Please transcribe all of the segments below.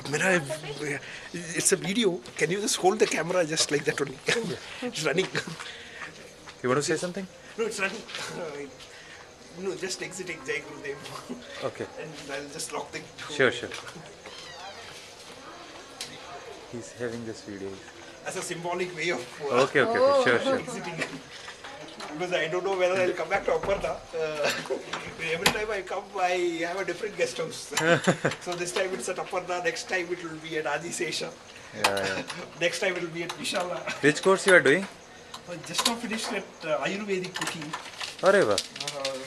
मेरा it's a video. Can you just hold the camera just like that only? It's running. You want to say something? No, it's running. No, just exiting Jai Gurudev. Okay. And I'll just lock the door. Sure. He's having this video. As a symbolic way of Okay. Sure. exiting. Because I don't know whether I'll come back to Aparna. Every time I come, I have a different guest house. So this time it's at Aparna, next time it will be at Adisesha. Yeah. Next time it will be at Vishala. Which course you are doing? Just now finished at Ayurvedic cooking. Areva.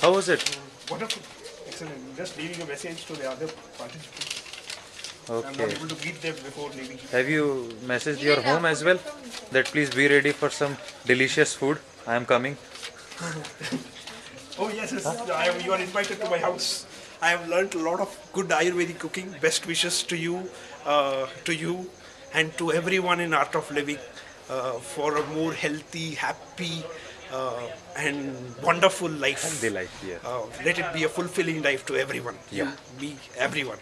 How was it? Wonderful. Excellent. Just leaving a message to the other participants. I'm not Okay. able to meet them before leaving. Have you messaged your home as well? That please be ready for some delicious food. I am coming. Oh yes, you are invited to my house. I have learnt a lot of good Ayurvedic cooking. Best wishes to you, and to everyone in Art of Living for a more healthy, happy, and wonderful life. Healthy life, yeah. Let it be a fulfilling life to everyone. Yeah. You, me, everyone.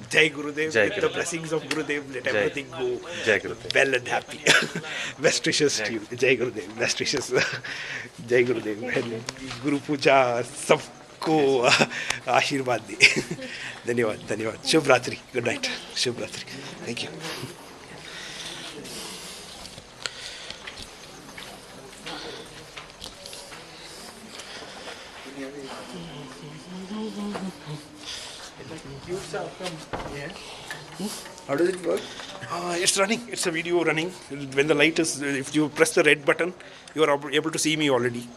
Jai Gurudev. Jai With the Gurudev. blessings of Gurudev, let Jai. everything go Jai Gurudev. well and happy. Best wishes to you. Jai Gurudev. Best wishes. Jai Gurudev. And Guru Puja सबको आशीर्वाद दे. धन्यवाद. शुभ रात्रि. Good night. शुभ रात्रि. Thank you. How does it work? It's running. It's a video running. When the light is, if you press the red button, you are able to see me already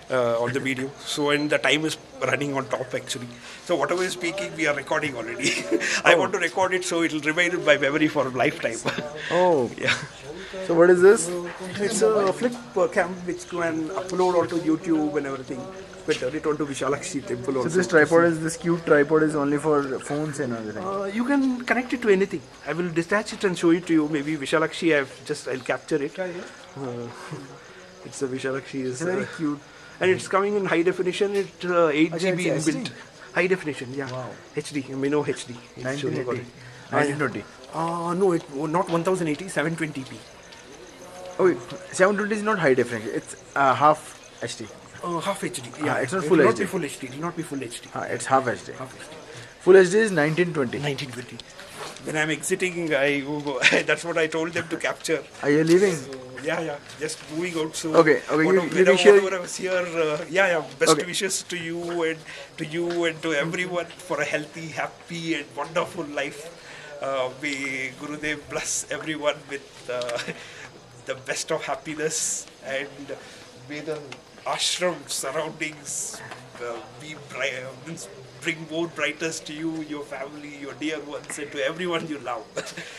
on the video. So, and the time is running on top actually. So, whatever is speaking, we are recording already. I want to record it so it will remain in my memory for a lifetime. Oh, Yeah. so what is this? It's a flip cam which can upload onto YouTube and everything. But turn it onto Vishalakshi temple also. So this cute tripod is only for phones and everything. You can connect it to anything. I will detach it and show it to you. Maybe Vishalakshi, I'll capture it. It's a Vishalakshi. It's very cute. And it's coming in high definition. It's 8 Okay, GB it's inbuilt. HD? High definition, yeah. Wow. HD, Mino HD. It's showing 1980. on it. 1920. No, not 1080, 720p. Oh, wait, 720 is not high definition. It's half HD. Half HD. Yeah, it's not it full will not HD. be full HD. It will not be full HD. It's half HD. Half HD. Full HD is 1920. 1920. When I'm exiting, that's what I told them to capture. Are you leaving? Yeah, just moving out. So Okay, whatever, you can share- whatever I was here, best Okay. wishes to you and to everyone for a healthy, happy, and wonderful life. May Gurudev bless everyone with the best of happiness, and may the ashram surroundings be bright, bring more brightness to you, your family, your dear ones, and to everyone you love.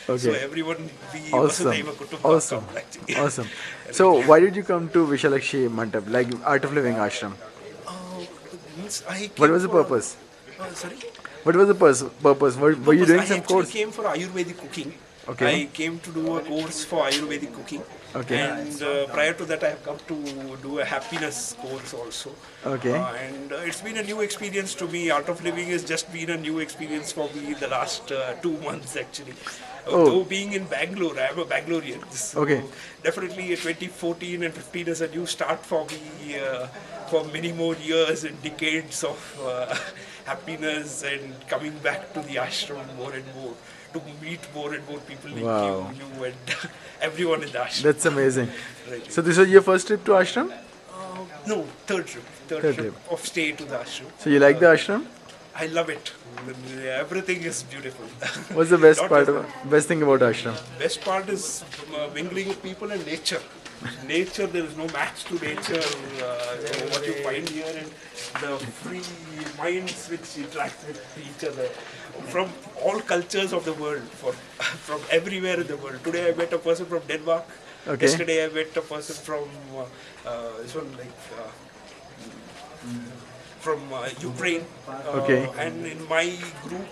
So Okay. everyone be Awesome. Vasudhaiva Kutumbakam, Awesome. actually. Awesome. So why did you come to Vishalakshi Mandap, like Art of Living Ashram? Means I What came was the for- purpose? Sorry? What was the purpose? Were you doing I some actually course? came for Ayurvedic cooking. Okay. I came to do a course for Ayurvedic cooking. Okay. And prior to that, I have come to do a happiness course also. Okay. And it's been a new experience to me. Art of Living has just been a new experience for me the last 2 months actually. Oh. Though being in Bangalore, I am a Bangalorean. So Okay. definitely 2014 and 15 is a new start for me for many more years and decades of happiness and coming back to the ashram more and more to meet more and more people like Wow. you and everyone in the ashram. That's amazing. Right. So this was your first trip to ashram? No, third trip. Third Third trip of stay to the ashram. So you like the ashram? I love it. Everything is beautiful. What's the best Not part just- best thing about ashram? Best part is mingling with people and nature. Nature, there is no match to nature. What you find here and the free minds which interact with each other from all cultures of the world, from everywhere in the world. Today I met a person from Denmark. Okay. Yesterday I met a person from this one from Ukraine. Okay. And in my group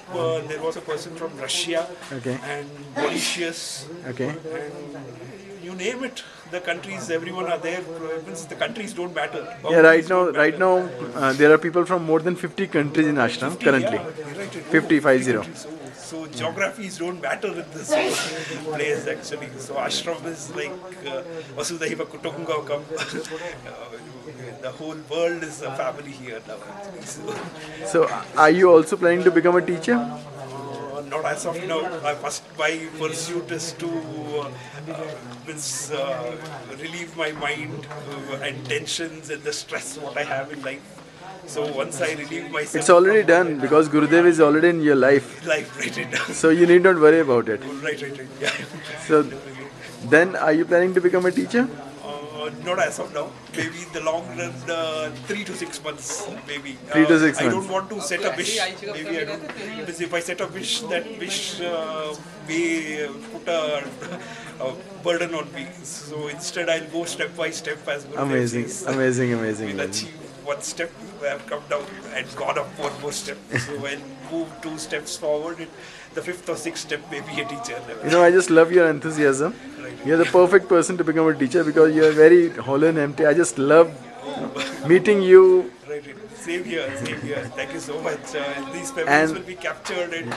there was a person from Russia Okay. and Mauritius. Okay. And you name it, the countries, everyone are there. Means the countries don't matter. Yeah, right Boundaries now, don't matter. there are people from more than 50 countries in ashram currently. Yeah, right, 50, 50. countries. So geographies don't matter in this place actually. So ashram is like Vasudhaiva Kutumbakam. The whole world is a family here now. Actually. So, are you also planning to become a teacher? Not as of now. My pursuit is to relieve my mind and tensions and the stress what I have in life. So once I relieve myself, It's already done because Gurudev is already in your life. life right it down. So, you need not worry about it. Right. Yeah. So, then are you planning to become a teacher? Not as of now. Maybe in the long run, 3 to 6 months, maybe. 3 to 6 I months. don't want to set a wish. Maybe I don't. Because if I set a wish, that wish may put a burden on me. So instead, I'll go step by step as Gurudev Amazing, says. amazing. We'll achieve one step, I have come down and gone up one more step. So I'll move 2 steps forward. The 5th or 6th step may be a teacher. You know, I just love your enthusiasm. You're the perfect person to become a teacher because you're very hollow and empty. I just love meeting you. Right. Same here. Thank you so much. These memories And- will be captured, and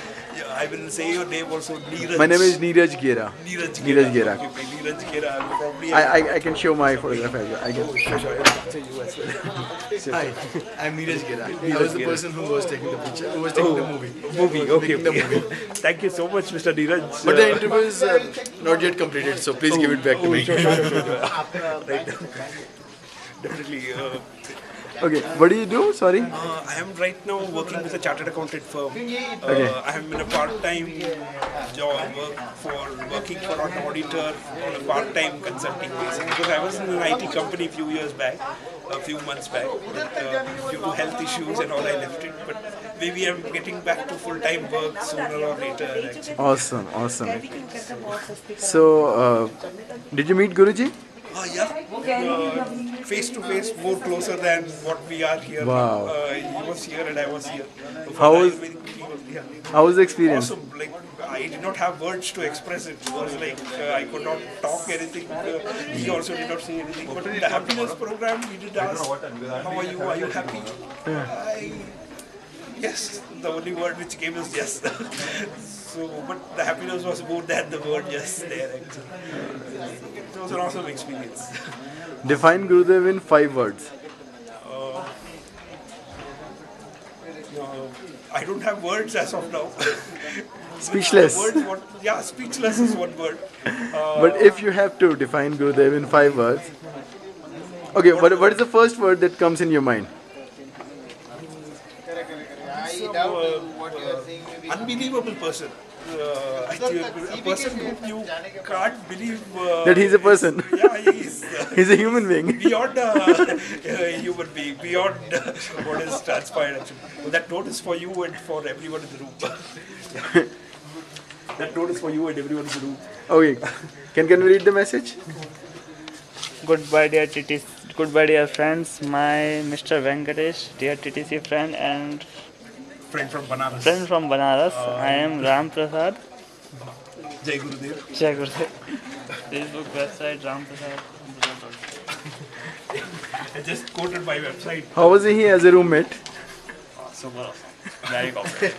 I will say your name also, Neeraj. My name is Neeraj Gera. Neeraj Neeraj Gera. Okay, Neeraj Gera. I'm probably. I can show my photograph as well. I can. I'll capture you as well. Hi, I'm Neeraj Gera. I was the person who was taking the picture, who was taking the movie. Movie. Okay. Thank you so much, Mr. Neeraj. But the interview is not yet completed, so please give it back to me. Sure. Right. Definitely. Okay, what do you do? Sorry. I am right now working with a chartered accountant firm. Okay. I am in a part-time job working for an auditor on a part-time consulting basis. Because I was in an IT company a few months back. But, due to health issues and all, I left it. But maybe I'm getting back to full-time work sooner or later. Actually. Awesome. So, did you meet Guruji? Yeah. Face to face, more closer than what we are here. Wow. He was here and I was here. How was- Yeah. How was the experience? Awesome. Like I did not have words to express it. It was like I could not talk anything. He also did not say anything. But in the happiness program, we did ask, "How are you? Are you happy?" Yes. The only word which came is yes. So, but the happiness was more than the word yes there. Actually, it was an awesome experience. Define Gurudev in 5 words. I don't have words as of now. Speechless. Speechless is one word. But if you have to define Gurudev in 5 words, okay, what is the first word that comes in your mind? Unbelievable person. I think a person whom you can't believe That he's a person. Yeah, he is. He's a human being. Beyond human being, beyond what is transpired actually. That note is for you and for everyone in the room. That note is for you and everyone in the room. Okay, can we read the message? Goodbye, dear TTC. Goodbye, dear friends. My Mr. Venkatesh, dear TTC friend and Friend from Banaras. friend from Banaras. I am Ram Prasad. Jai Gurudev. Jai Gurudev. Facebook website Ram Prasad. I just quoted my website. How was he as a roommate? Super awesome. Very cooperative.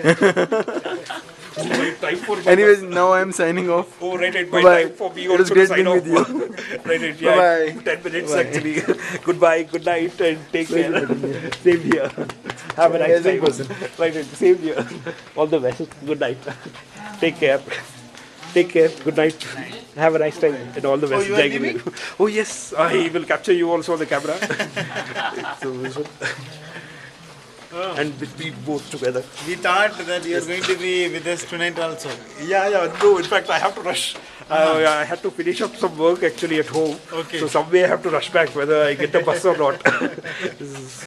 Time for Anyways, now I am signing off. Oh, right. My Bye-bye. time for me It was also to great sign being off. with Right. Bye-bye. 10 minutes actually. Goodbye, good night, and take care. Same here. Have a nice Amazing time. person. Right. Same here. All the best. Good night. Take care. Take care. Good night. Have a nice time and all the best. you are Jai leaving? Guru. Oh yes, I will capture you also on the camera. And we both together. We thought that you are going to be with us tonight also. Yeah. No, in fact, I have to rush. I had to finish up some work actually at home. Okay. So some way I have to rush back, whether I get the bus or not.